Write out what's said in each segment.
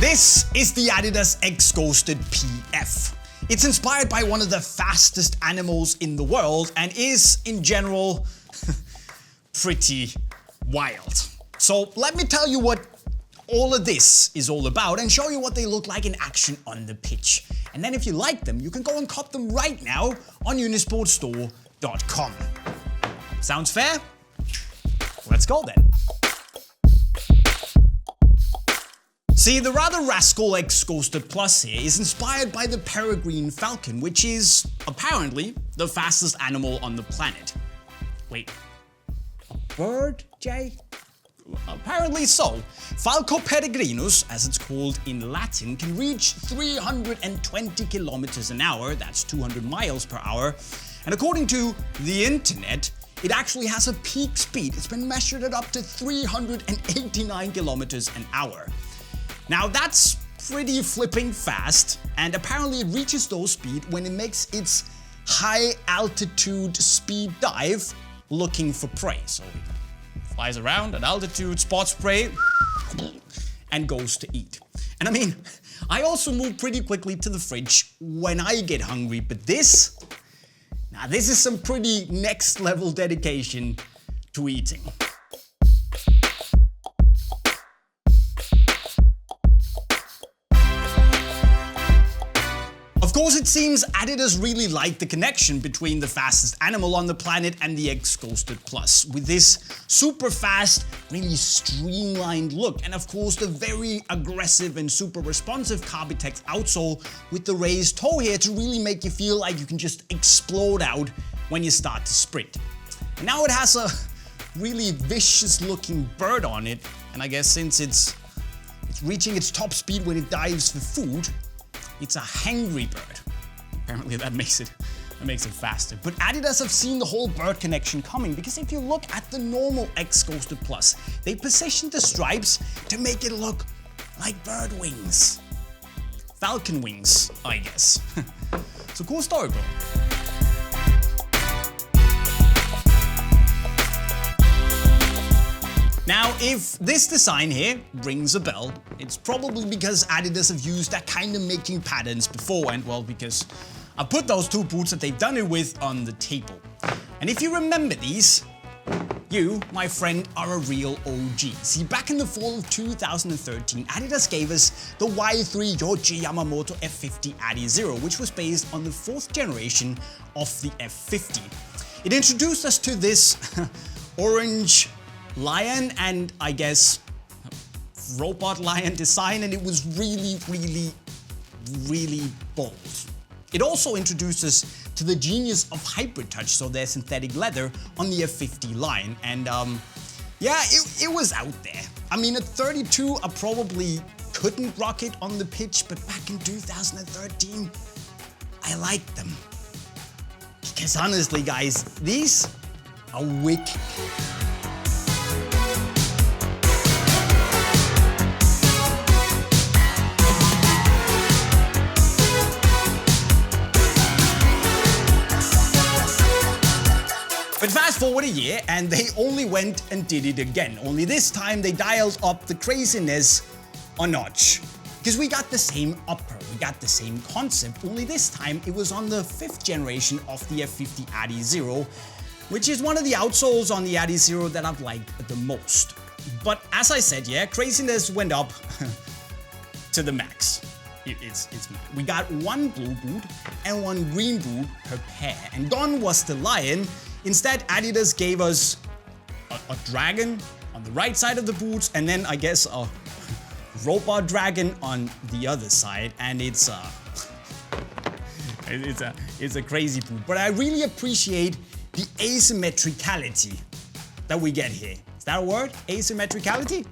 This is the Adidas X Ghosted PF. It's inspired by one of the fastest animals in the world and is, in general, pretty wild. So let me tell you what all of this is all about and show you what they look like in action on the pitch. And then if you like them, you can go and cop them right now on unisportstore.com. Sounds fair? Let's go then. See, the rather rascal X Ghosted Plus here is inspired by the peregrine falcon, which is apparently the fastest animal on the planet. Wait, a bird, Jay? Apparently so. Falco peregrinus, as it's called in Latin, can reach 320 kilometers an hour, that's 200 miles per hour, and according to the internet, it actually has a peak speed. It's been measured at up to 389 kilometers an hour. Now that's pretty flipping fast, and apparently it reaches those speed when it makes its high altitude speed dive looking for prey. So it flies around at altitude, spots prey, and goes to eat. And I mean, I also move pretty quickly to the fridge when I get hungry, but this is some pretty next level dedication to eating. Of course, it seems Adidas really liked the connection between the fastest animal on the planet and the X Ghosted Plus, with this super fast, really streamlined look, and of course the very aggressive and super responsive Carbitex outsole with the raised toe here to really make you feel like you can just explode out when you start to sprint. And now it has a really vicious looking bird on it, and I guess since it's reaching its top speed when it dives for food, it's a hangry bird. Apparently that makes it faster. But Adidas have seen the whole bird connection coming, because if you look at the normal X Ghosted Plus, they positioned the stripes to make it look like bird wings. Falcon wings, I guess. It's a cool story, bro. Now, if this design here rings a bell, it's probably because Adidas have used that kind of making patterns before, and well, because I put those two boots that they've done it with on the table. And if you remember these, you, my friend, are a real OG. See, back in the fall of 2013, Adidas gave us the Y3 Yohji Yamamoto F50 Adizero, which was based on the 4th generation of the F50. It introduced us to this orange lion and, I guess, robot lion design, and it was really bold. It also introduced us to the genius of hybrid touch, so their synthetic leather on the F50 line, and yeah, it was out there. I mean, at 32, I probably couldn't rock it on the pitch, but back in 2013, I liked them. Because honestly, guys, these are wicked. But fast forward a year and they only went and did it again. Only this time they dialed up the craziness a notch. Because we got the same upper, we got the same concept, only this time it was on the 5th generation of the F50 Adizero, which is one of the outsoles on the Adizero that I've liked the most. But as I said, yeah, craziness went up to the max. It's mad. We got one blue boot and one green boot per pair, and gone was the lion. Instead, Adidas gave us a dragon on the right side of the boots, and then I guess a robot dragon on the other side, and it's a crazy boot. But I really appreciate the asymmetricality that we get here. Is that a word? Asymmetricality?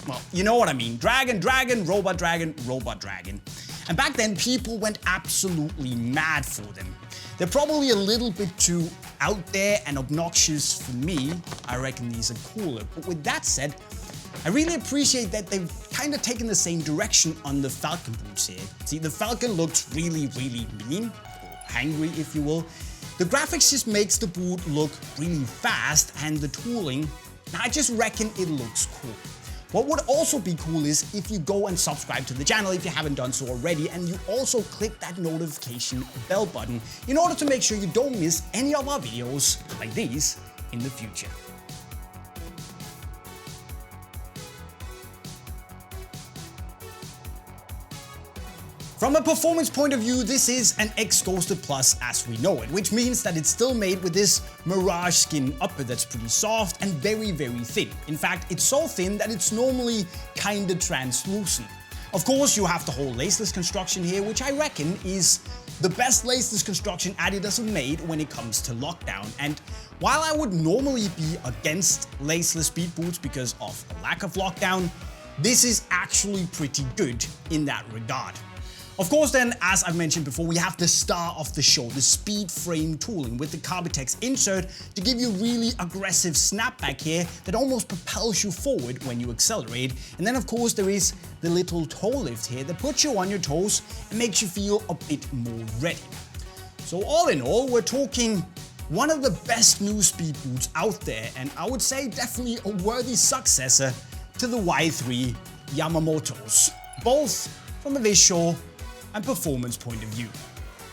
Well, you know what I mean. Dragon, dragon, robot dragon, robot dragon. And back then, people went absolutely mad for them. They're probably a little bit too out there and obnoxious for me. I reckon these are cooler. But with that said, I really appreciate that they've kind of taken the same direction on the Falcon boots here. See, the Falcon looks really mean, or hangry if you will. The graphics just makes the boot look really fast, and the tooling, I just reckon it looks cool. What would also be cool is if you go and subscribe to the channel if you haven't done so already, and you also click that notification bell button in order to make sure you don't miss any of our videos like these in the future. From a performance point of view, this is an X-Ghosted Plus as we know it, which means that it's still made with this Mirage skin upper that's pretty soft and very, very thin. In fact, it's so thin that it's normally kinda translucent. Of course, you have the whole laceless construction here, which I reckon is the best laceless construction Adidas have made when it comes to lockdown. And while I would normally be against laceless speed boots because of a lack of lockdown, this is actually pretty good in that regard. Of course then, as I've mentioned before, we have the star of the show, the speed frame tooling with the Carbitex insert to give you really aggressive snapback here that almost propels you forward when you accelerate. And then of course there is the little toe lift here that puts you on your toes and makes you feel a bit more ready. So all in all, we're talking one of the best new speed boots out there, and I would say definitely a worthy successor to the Y3 Yamamotos, both from a visual and performance point of view.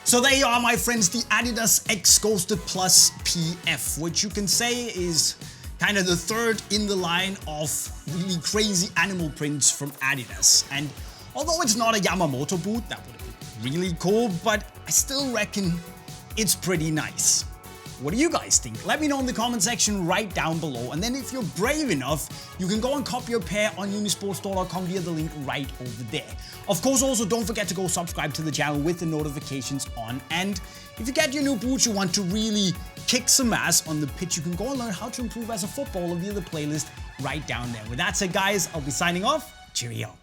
So there you are, my friends, the Adidas X-Ghosted Plus PF, which you can say is kind of the third in the line of really crazy animal prints from Adidas. And although it's not a Yamamoto boot, that would have been really cool, but I still reckon it's pretty nice. What do you guys think? Let me know in the comment section right down below, and then if you're brave enough, you can go and copy your pair on unisportstore.com via the link right over there. Of course, also don't forget to go subscribe to the channel with the notifications on, and if you get your new boots, you want to really kick some ass on the pitch, you can go and learn how to improve as a footballer via the playlist right down there. With that said, guys, I'll be signing off. Cheerio.